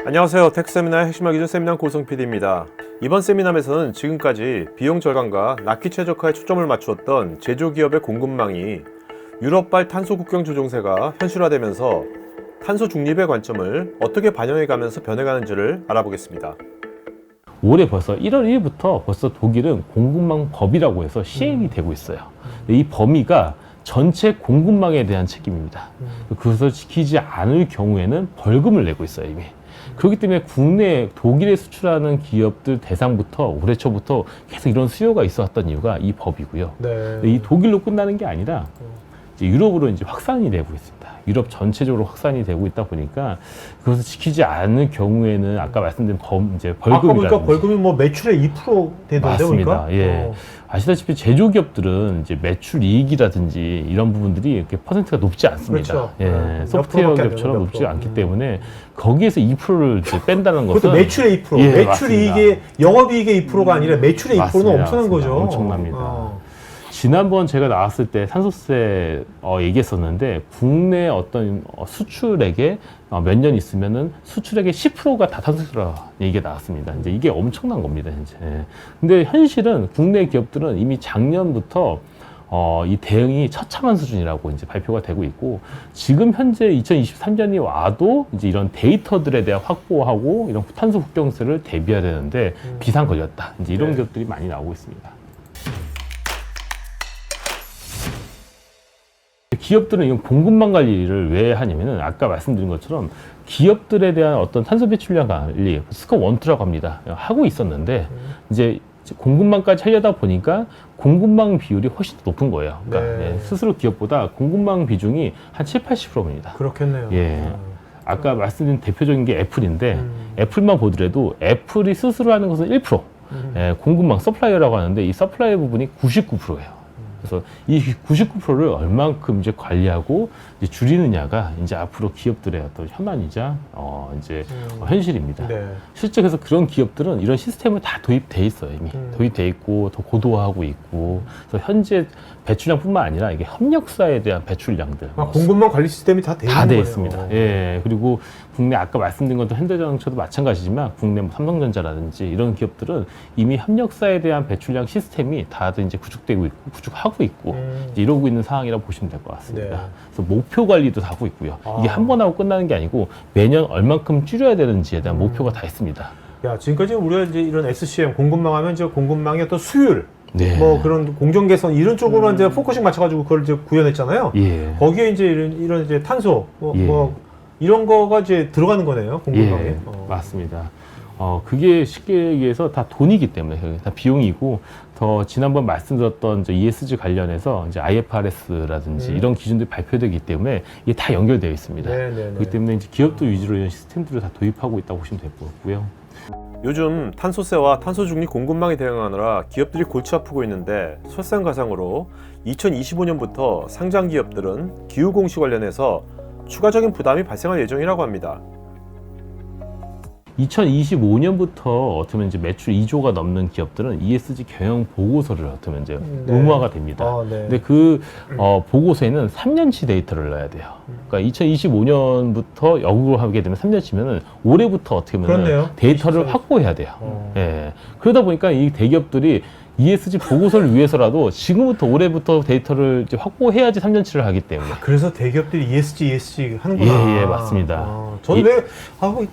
안녕하세요. 텍세미나의 핵심을 기준 세미나 고성 PD입니다. 이번 세미나에서는 지금까지 비용 절감과 납기 최적화에 초점을 맞추었던 제조기업의 공급망이 유럽발 탄소 국경 조정세가 현실화되면서 탄소 중립의 관점을 어떻게 반영해가면서 변해가는지를 알아보겠습니다. 올해 벌써 1월 1일부터 벌써 독일은 공급망 법이라고 해서 시행이 되고 있어요. 이 범위가 전체 공급망에 대한 책임입니다. 그것을 지키지 않을 경우에는 벌금을 내고 있어요, 이미. 그렇기 때문에 국내 독일에 수출하는 기업들 대상부터 올해 초부터 계속 이런 수요가 있어 왔던 이유가 이 법이고요. 네. 이 독일로 끝나는 게 아니라 이제 유럽으로 이제 확산이 되고 있습니다. 유럽 전체적으로 확산이 되고 있다 보니까 그것을 지키지 않을 경우에는 아까 말씀드린 이제 벌금이라든지. 아까 보니까 벌금이 뭐 매출의 2% 되던데 맞습니다. 보니까. 예. 아시다시피 제조기업들은 이제 매출 이익이라든지 이런 부분들이 이렇게 퍼센트가 높지 않습니다. 그렇죠. 예. 몇 소프트웨어 프로밖에 안 기업처럼 되는 높지 몇 않기 프로. 때문에 거기에서 2%를 이제 뺀다는 것은 그것도 매출의 2%. 예, 매출 맞습니다. 이익의 영업이익의 2%가 아니라 매출의 2%는 맞습니다. 엄청난 맞습니다. 거죠. 엄청납니다. 지난번 제가 나왔을 때 탄소세 얘기했었는데 국내 어떤 수출액에 몇 년 있으면은 수출액의 10%가 다 탄소세라 얘기가 나왔습니다. 이제 이게 엄청난 겁니다, 현재. 근데 현실은 국내 기업들은 이미 작년부터 이 대응이 처참한 수준이라고 이제 발표가 되고 있고, 지금 현재 2023년이 와도 이제 이런 데이터들에 대한 확보하고 이런 탄소 국경세를 대비해야 되는데 비상 걸렸다. 이제 이런 네. 기업들이 많이 나오고 있습니다. 기업들은 이 공급망 관리를 왜 하냐면은 아까 말씀드린 것처럼 기업들에 대한 어떤 탄소 배출량 관리, 스코프 1, 2라고 합니다. 하고 있었는데 이제 공급망까지 하려다 보니까 공급망 비율이 훨씬 더 높은 거예요. 그러니까 네. 스스로 기업보다 공급망 비중이 한 7, 80%입니다. 그렇겠네요. 예. 아까 말씀드린 대표적인 게 애플인데 애플만 보더라도 애플이 스스로 하는 것은 1%. 예, 공급망 서플라이어라고 하는데 이 서플라이어 부분이 99%예요. 그래서 이 99%를 얼만큼 이제 관리하고 이제 줄이느냐가 이제 앞으로 기업들의 어떤 현안이자 이제 현실입니다. 네. 실제 그래서 그런 기업들은 이런 시스템을 다 도입돼 있어요, 이미. 도입돼 있고 더 고도화하고 있고. 그래서 현재 배출량뿐만 아니라 이게 협력사에 대한 배출량들. 공급망 관리 시스템이 다 돼 있는 다 돼 거예요. 있습니다. 예. 그리고 국내 아까 말씀드린 것도 현대자동차도 마찬가지지만 국내 뭐 삼성전자라든지 이런 기업들은 이미 협력사에 대한 배출량 시스템이 다들 이제 구축되고 있고 구축하고 있고 이제 이러고 있는 상황이라고 보시면 될 것 같습니다. 네. 그래서 목표 관리도 다 하고 있고요. 이게 한 번 하고 끝나는 게 아니고 매년 얼만큼 줄여야 되는지에 대한 목표가 다 있습니다. 야, 지금까지 우리가 이제 이런 SCM 공급망 하면 이제 공급망의 어떤 수율, 네. 뭐 그런 공정 개선 이런 쪽으로 이제 포커싱 맞춰가지고 그걸 이제 구현했잖아요. 예. 거기에 이제 이런 이제 탄소, 예. 뭐 이런 거가 이제 들어가는 거네요. 공급망에. 예, 맞습니다. 그게 쉽게 얘기해서 다 돈이기 때문에 다 비용이고 더 지난번 말씀드렸던 이제 ESG 관련해서 이제 IFRS라든지 이런 기준들이 발표되기 때문에 이게 다 연결되어 있습니다. 네, 네, 네. 그렇기 때문에 이제 기업도 위주로 이런 시스템들을 다 도입하고 있다고 보시면 될 것 같고요. 요즘 탄소세와 탄소 중립 공급망에 대응하느라 기업들이 골치 아프고 있는데 설상가상으로 2025년부터 상장 기업들은 기후 공시 관련해서 추가적인 부담이 발생할 예정이라고 합니다. 2025년부터 어떻게 보면 이제 매출 2조가 넘는 기업들은 ESG 경영 보고서를 어떻게 보면 이제 네. 의무화가 됩니다. 네. 근데 그 보고서에는 3년치 데이터를 넣어야 돼요. 그러니까 2025년부터 역으로 하게 되면 3년치면은 올해부터 어떻게 보면 그렇네요. 데이터를 24. 확보해야 돼요. 예. 그러다 보니까 이 대기업들이 ESG 보고서를 위해서라도 지금부터 올해부터 데이터를 이제 확보해야지 3년치를 하기 때문에. 그래서 대기업들이 ESG 하는구나. 예, 맞습니다. 저는 왜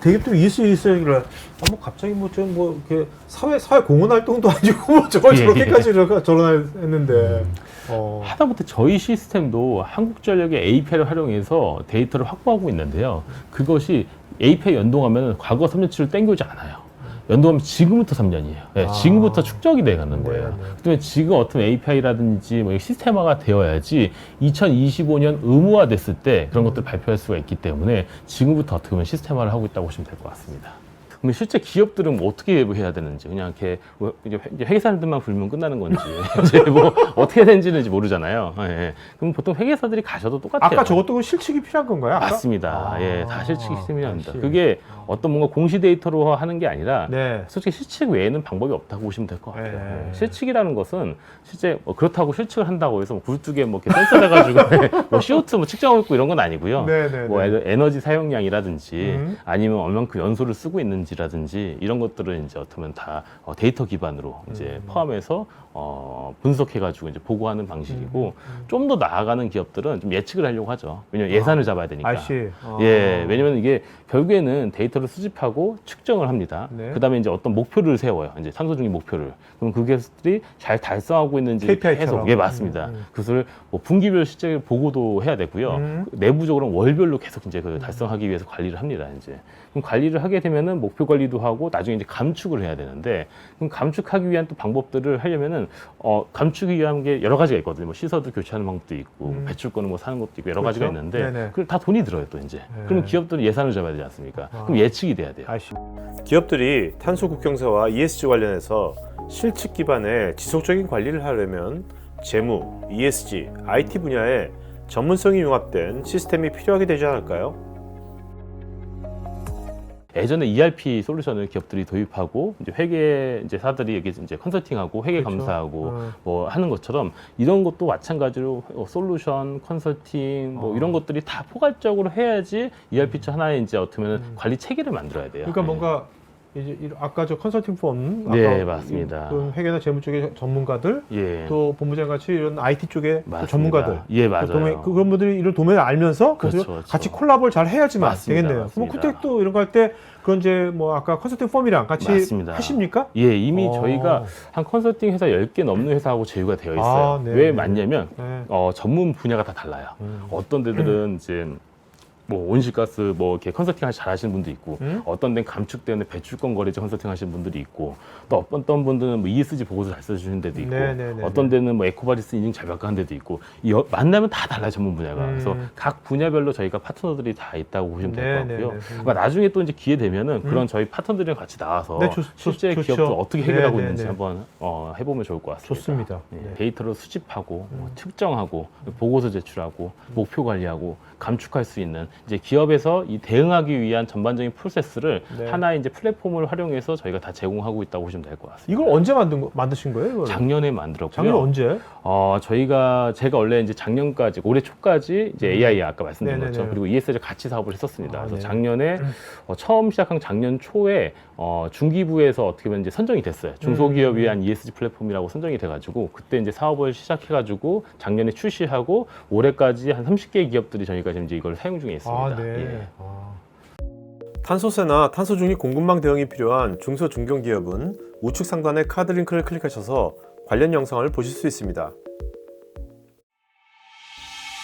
대기업들이 ESG를 뭐 갑자기 이렇게 사회 공헌 활동도 아니고 뭐 저렇게까지 저런했는데. 하다못해 저희 시스템도 한국전력의 API를 활용해서 데이터를 확보하고 있는데요. 그것이 API 연동하면 과거 3년치를 땡겨오지 않아요. 연동하면 지금부터 3년이에요. 지금부터 축적이 돼가는 거예요. 네, 네. 그렇기 때문에 지금 어떤 API라든지 뭐 시스템화가 되어야지 2025년 의무화 됐을 때 그런 것들을 발표할 수가 있기 때문에 지금부터 어떻게 보면 시스템화를 하고 있다고 보시면 될 것 같습니다. 그러면 실제 기업들은 뭐 어떻게 해야 되는지, 그냥 이렇게 뭐 이제 회계사들만 불면 끝나는 건지, 이제 뭐 어떻게 되는지는 모르잖아요. 예. 그럼 보통 회계사들이 가셔도 똑같아요. 아까 저것도 실측이 필요한 건가요? 아까? 맞습니다. 예, 다 실측이 필요합니다. 실측. 그게 어떤 뭔가 공시 데이터로 하는 게 아니라 네. 솔직히 실측 외에는 방법이 없다고 보시면 될 것 같아요. 네. 예. 실측이라는 것은 실제 뭐 그렇다고 실측을 한다고 해서 뭐 굴뚝에 뭐 이렇게 센서 해가지고 뭐 CO2 뭐 측정하고 있고 이런 건 아니고요. 네. 뭐 에너지 사용량이라든지 아니면 얼만큼 연소를 쓰고 있는지라든지 이런 것들은 이제 어쩌면 다 데이터 기반으로 이제 포함해서 분석해가지고 이제 보고하는 방식이고 좀 더 나아가는 기업들은 좀 예측을 하려고 하죠. 왜냐면 예산을 잡아야 되니까. 알씨. 예, 왜냐면 이게 결국에는 데이터를 수집하고 측정을 합니다. 네. 그다음에 이제 어떤 목표를 세워요. 이제 탄소 중립 목표를. 그럼 그 기업들이 잘 달성하고 있는지 KPI 계속 처럼. 예, 맞습니다. 그것을 뭐 분기별 실제 보고도 해야 되고요. 그 내부적으로는 월별로 계속 이제 그 달성하기 위해서 관리를 합니다. 이제 그럼 관리를 하게 되면은 목표 관리도 하고 나중에 이제 감축을 해야 되는데 그럼 감축하기 위한 또 방법들을 하려면은 감축이 위한 게 여러 가지가 있거든요. 뭐 시설도 교체하는 방법도 있고 배출권을 뭐 사는 것도 있고 여러 가지가 그렇죠. 있는데 네네. 그걸 다 돈이 들어요 또 이제. 그럼 기업들은 예산을 잡아야 되지 않습니까? 그럼 예측이 돼야 돼요. 알씨. 기업들이 탄소 국경세와 ESG 관련해서 실측 기반의 지속적인 관리를 하려면 재무, ESG, IT 분야에 전문성이 융합된 시스템이 필요하게 되지 않을까요? 예전에 ERP 솔루션을 기업들이 도입하고 이제 회계 이제 사들이 여기 이제 컨설팅하고 회계 그렇죠. 감사하고 뭐 하는 것처럼 이런 것도 마찬가지로 솔루션, 컨설팅 뭐 이런 것들이 다 포괄적으로 해야지 ERP 하나의 이제 어떻게 보면 관리 체계를 만들어야 돼요. 그러니까 예. 뭔가 이제 아까 저 컨설팅 펌, 네, 아까 맞습니다. 그 회계나 재무 쪽의 전문가들, 예. 또 본부장 같이 이런 IT 쪽의 또 맞습니다. 전문가들, 예, 맞아요. 그런 분들이 이런 도면을 알면서 그렇죠, 그래서 그렇죠. 같이 콜라보를 잘 해야지만 맞습니다, 되겠네요. 맞습니다. 그럼 쿠텍도 이런 거 할 때 그런 이제 뭐 아까 컨설팅 펌이랑 같이 맞습니다. 하십니까? 예, 이미 어. 저희가 한 컨설팅 회사 10개 넘는 회사하고 제휴가 되어 있어요. 아, 네, 왜 네. 맞냐면 네. 전문 분야가 다 달라요. 어떤 데들은 이제 뭐 온실가스 뭐 이렇게 컨설팅 잘 하시는 분도 있고 어떤 데는 감축 때문에 배출권 거래제 컨설팅 하시는 분들이 있고 또 어떤 분들은 뭐 ESG 보고서 잘 써주시는 데도 있고 네네네네. 어떤 데는 뭐 에코바리스 인증 잘 바꾸는 데도 있고 만나면 다 달라요 전문 분야가. 그래서 각 분야별로 저희가 파트너들이 다 있다고 보시면 될 것 같고요. 네네네. 그러니까 나중에 또 이제 기회 되면은 그런 저희 파트너들이랑 같이 나와서 네, 실제 좋죠. 기업들 어떻게 해결하고 네네네. 있는지 한번 해보면 좋을 것 같습니다. 좋습니다. 예, 네. 데이터를 수집하고 측정하고 보고서 제출하고 목표 관리하고 감축할 수 있는 이제 기업에서 이 대응하기 위한 전반적인 프로세스를 네. 하나의 이제 플랫폼을 활용해서 저희가 다 제공하고 있다고 보시면 될 것 같습니다. 이걸 언제 만드신 거예요? 이거를? 작년에 만들었고요. 작년 언제? 제가 원래 이제 작년까지 올해 초까지 이제 AI 아까 말씀드린 네네네. 것처럼 그리고 ES를 같이 사업을 했었습니다. 아, 그래서 네. 작년에 처음 시작한 작년 초에 중기부에서 어떻게 보면 이제 선정이 됐어요. 중소기업 위한 ESG 플랫폼이라고 선정이 돼가지고 그때 이제 사업을 시작해가지고 작년에 출시하고 올해까지 한 30개 기업들이 저희가 지금 이제 이걸 사용 중에 있습니다. 아, 네. 예. 아. 탄소세나 탄소 중립 공급망 대응이 필요한 중소 중견기업은 우측 상단의 카드 링크를 클릭하셔서 관련 영상을 보실 수 있습니다.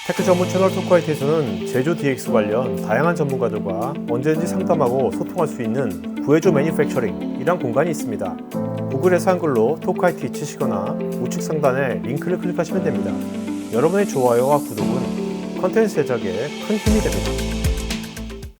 테크 전문 채널 토크화이트에서는 제조 DX 관련 다양한 전문가들과 언제든지 상담하고 소통할 수 있는 구해조 매니팩처링이란 공간이 있습니다. 구글에서 한글로 토크화이트 치시거나 우측 상단에 링크를 클릭하시면 됩니다. 여러분의 좋아요와 구독은 컨텐츠 제작에 큰 힘이 됩니다.